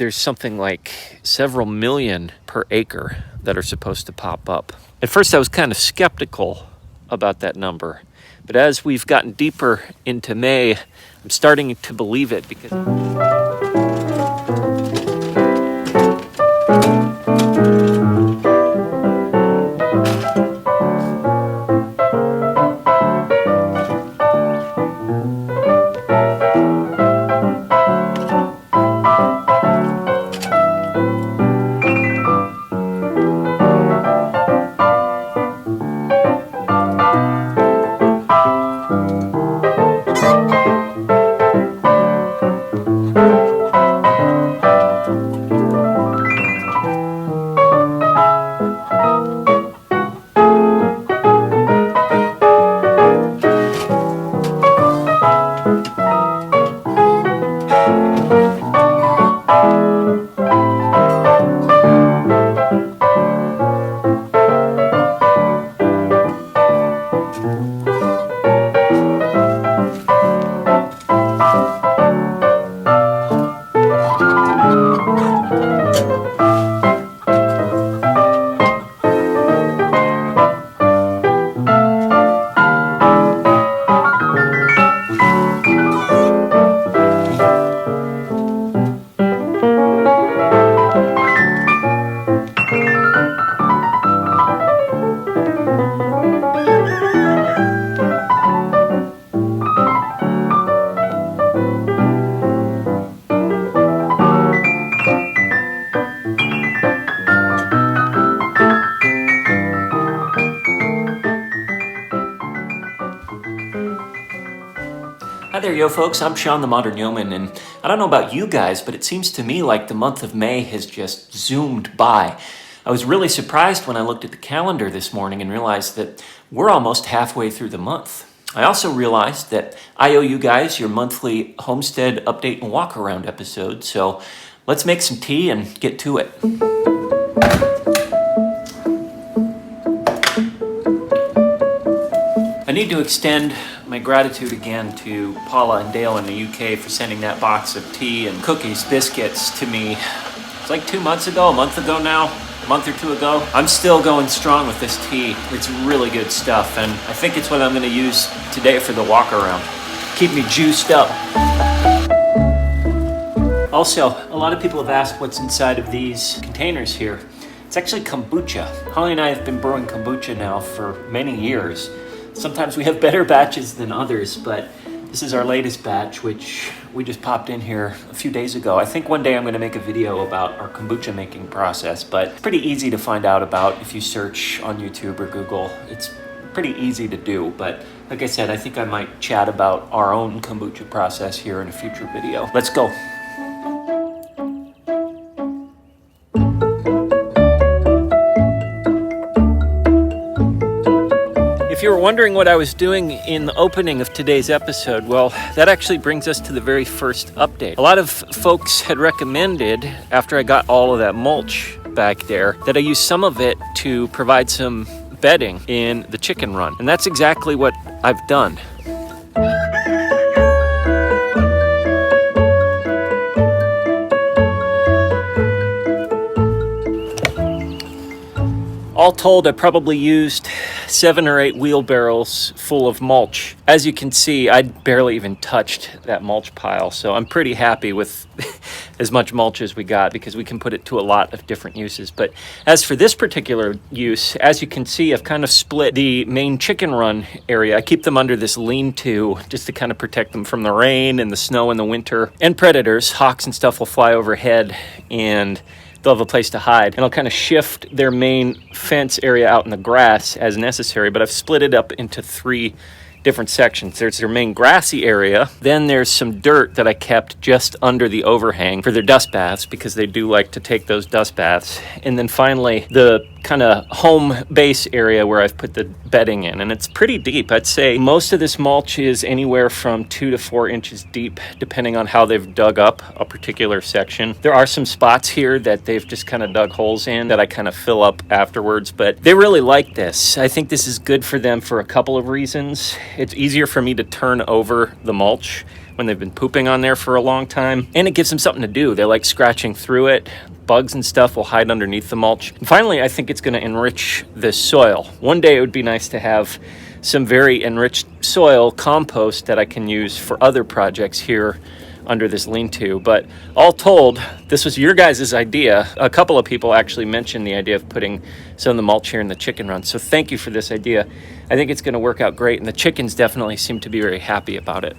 there's something like several million per acre that are supposed to pop up. At first I was kind of skeptical about that number, but as we've gotten deeper into May, I'm starting to believe it because Hi there, yo folks, I'm Sean the Modern Yeoman, and I don't know about you guys, but it seems to me like the month of May has just zoomed by. I was really surprised when I looked at the calendar this morning and realized that we're almost halfway through the month. I also realized that I owe you guys your monthly homestead update and walk around episode, so let's make some tea and get to it. I need to extend my gratitude again to Paula and Dale in the UK for sending that box of tea and cookies, biscuits to me. It's like 2 months ago, a month ago now, a month or two ago. I'm still going strong with this tea. It's really good stuff, and I think it's what I'm going to use today for the walk around. Keep me juiced up. Also, a lot of people have asked what's inside of these containers here. It's actually kombucha. Holly and I have been brewing kombucha now for many years. Sometimes we have better batches than others, but this is our latest batch, which we just popped in here a few days ago. I think one day I'm going to make a video about our kombucha making process, but it's pretty easy to find out about if you search on YouTube or Google. It's pretty easy to do, but like I said, I think I might chat about our own kombucha process here in a future video. Let's go. If you were wondering what I was doing in the opening of today's episode, well, that actually brings us to the very first update. A lot of folks had recommended, after I got all of that mulch back there, that I use some of it to provide some bedding in the chicken run. And that's exactly what I've done. All told, I probably used 7 or 8 wheelbarrows full of mulch. As you can see, I barely even touched that mulch pile, so I'm pretty happy with as much mulch as we got because we can put it to a lot of different uses. But as for this particular use, as you can see, I've kind of split the main chicken run area. I keep them under this lean-to just to kind of protect them from the rain and the snow in the winter. And predators, hawks and stuff will fly overhead and they'll have a place to hide. And I'll kind of shift their main fence area out in the grass as necessary, but I've split it up into 3 different sections. There's their main grassy area, then there's some dirt that I kept just under the overhang for their dust baths because they do like to take those dust baths, and then finally the kind of home base area where I've put the bedding in, and it's pretty deep. I'd say most of this mulch is anywhere from 2 to 4 inches deep depending on how they've dug up a particular section. There are some spots here that they've just kind of dug holes in that I kind of fill up afterwards, but they really like this. I think this is good for them for a couple of reasons. It's easier for me to turn over the mulch. when they've been pooping on there for a long time. And it gives them something to do. They like scratching through it. Bugs and stuff will hide underneath the mulch. And finally, I think it's going to enrich this soil. One day it would be nice to have some very enriched soil compost that I can use for other projects here under this lean-to. But all told, this was your guys' idea. A couple of people actually mentioned the idea of putting some of the mulch here in the chicken run. So thank you for this idea. I think it's going to work out great, and the chickens definitely seem to be very happy about it.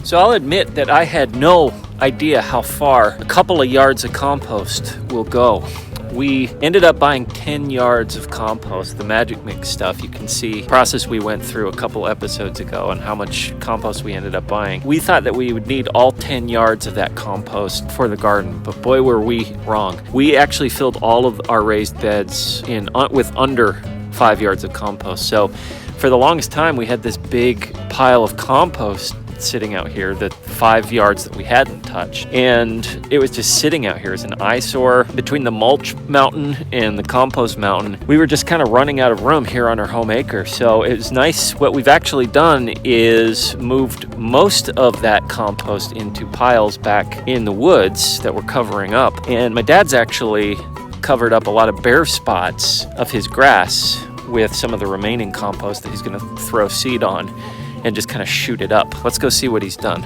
So I'll admit that I had no idea how far a couple of yards of compost will go. We ended up buying 10 yards of compost, the magic mix stuff. You can see the process we went through a couple episodes ago and how much compost we ended up buying. We thought that we would need all 10 yards of that compost for the garden, but boy, were we wrong. We actually filled all of our raised beds with under 5 yards of compost. So for the longest time, we had this big pile of compost sitting out here, the 5 yards that we hadn't touched, and it was just sitting out here as an eyesore between the mulch mountain and the compost mountain. We were just kind of running out of room here on our home acre. So it was nice. What we've actually done is moved most of that compost into piles back in the woods that we're covering up, and my dad's actually covered up a lot of bare spots of his grass with some of the remaining compost that he's going to throw seed on and just kind of shoot it up. Let's go see what he's done.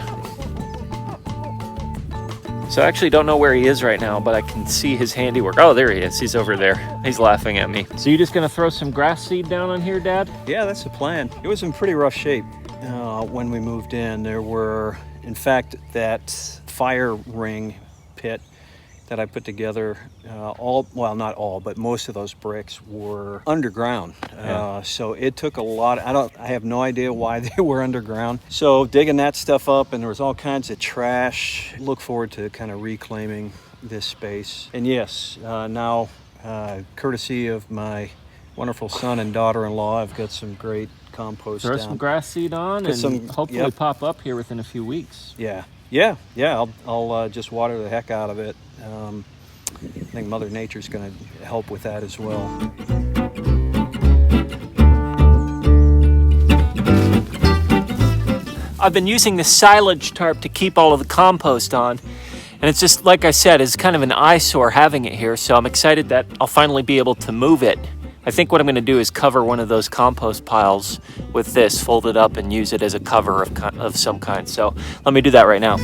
So I actually don't know where he is right now, but I can see his handiwork. Oh, there he is. He's over there. He's laughing at me. So you just gonna throw some grass seed down on here, Dad? Yeah, that's the plan. It was in pretty rough shape when we moved in. There were, in fact, that fire ring pit that I put together, not all, but most of those bricks were underground. Yeah. So it took a lot. I have no idea why they were underground. So digging that stuff up, and there was all kinds of trash. Look forward to kind of reclaiming this space. And yes, now, courtesy of my wonderful son and daughter-in-law, I've got some great compost Throw down. some grass seed on and hopefully pop up here within a few weeks. Yeah. I'll just water the heck out of it. I think Mother Nature's going to help with that as well. I've been using this silage tarp to keep all of the compost on, and it's just, like I said, it's kind of an eyesore having it here, so I'm excited that I'll finally be able to move it. I think what I'm going to do is cover one of those compost piles with this, fold it up, and use it as a cover of some kind. So let me do that right now.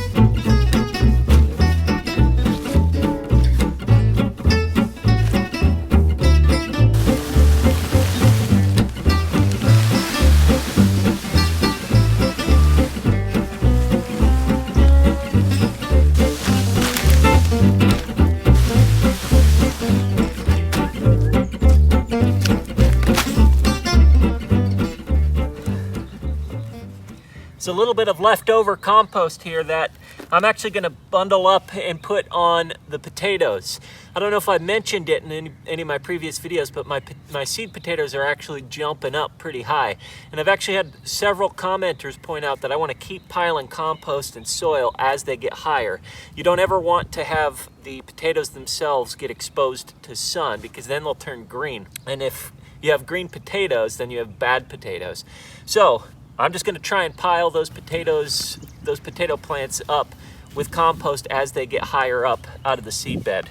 A little bit of leftover compost here that I'm actually going to bundle up and put on the potatoes. I don't know if I mentioned it in any of my previous videos, but my seed potatoes are actually jumping up pretty high. And I've actually had several commenters point out that I want to keep piling compost and soil as they get higher. You don't ever want to have the potatoes themselves get exposed to sun, because then they'll turn green. And if you have green potatoes, then you have bad potatoes. So I'm just going to try and pile those potato plants up with compost as they get higher up out of the seed bed.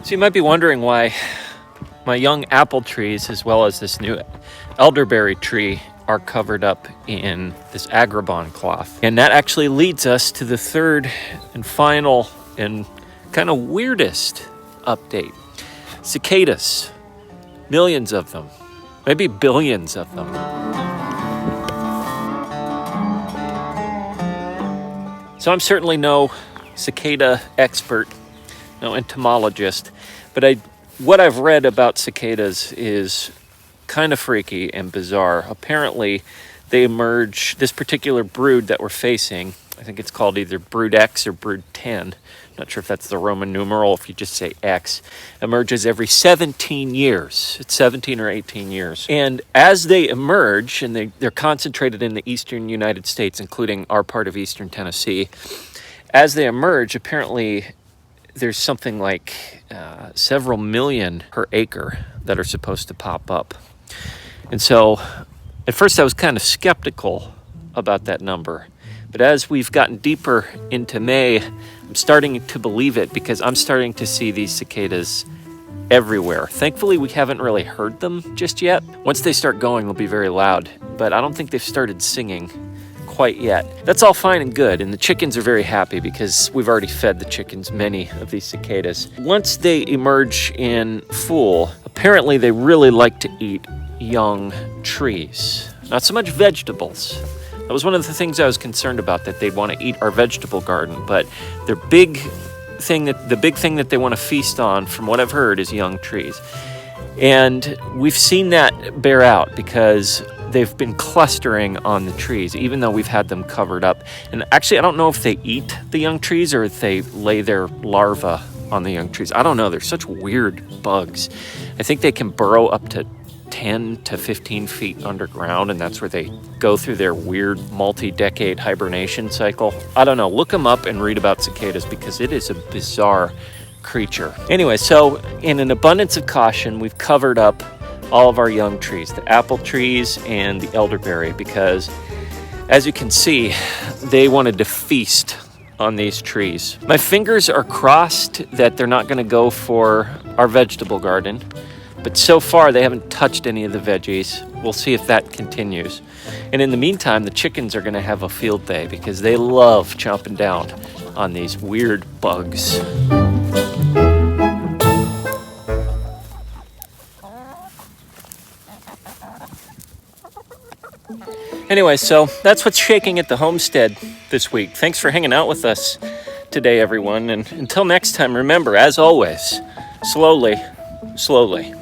So you might be wondering why my young apple trees, as well as this new elderberry tree, are covered up in this agrabah cloth. And that actually leads us to the third and final and kind of weirdest update. Cicadas. Millions of them. Maybe billions of them. So I'm certainly no cicada expert, no entomologist, but what I've read about cicadas is kind of freaky and bizarre. Apparently, they emerge, this particular brood that we're facing, I think it's called either brood X or brood 10. Not sure if that's the Roman numeral, if you just say X, emerges every 17 years. It's 17 or 18 years. And as they emerge, and they're concentrated in the eastern United States, including our part of eastern Tennessee, as they emerge, apparently there's something like several million per acre that are supposed to pop up. And so at first I was kind of skeptical about that number. But as we've gotten deeper into May, I'm starting to believe it because I'm starting to see these cicadas everywhere. Thankfully, we haven't really heard them just yet. Once they start going, they'll be very loud, but I don't think they've started singing quite yet. That's all fine and good, and the chickens are very happy because we've already fed the chickens many of these cicadas. Once they emerge in full, apparently they really like to eat young trees, not so much vegetables. That was one of the things I was concerned about, that they'd want to eat our vegetable garden, but the big thing that they want to feast on, from what I've heard, is young trees. And we've seen that bear out because they've been clustering on the trees, even though we've had them covered up. And actually, I don't know if they eat the young trees or if they lay their larvae on the young trees. I don't know. They're such weird bugs. I think they can burrow up to 10 to 15 feet underground, and that's where they go through their weird multi-decade hibernation cycle. I don't know. Look them up and read about cicadas because it is a bizarre creature. Anyway, so in an abundance of caution, we've covered up all of our young trees, the apple trees and the elderberry, because as you can see, they wanted to feast on these trees. My fingers are crossed that they're not going to go for our vegetable garden, but so far they haven't touched any of the veggies. We'll see if that continues. And in the meantime, the chickens are going to have a field day because they love chomping down on these weird bugs. Anyway, so that's what's shaking at the homestead this week. Thanks for hanging out with us today, everyone. And until next time, remember, as always, slowly, slowly.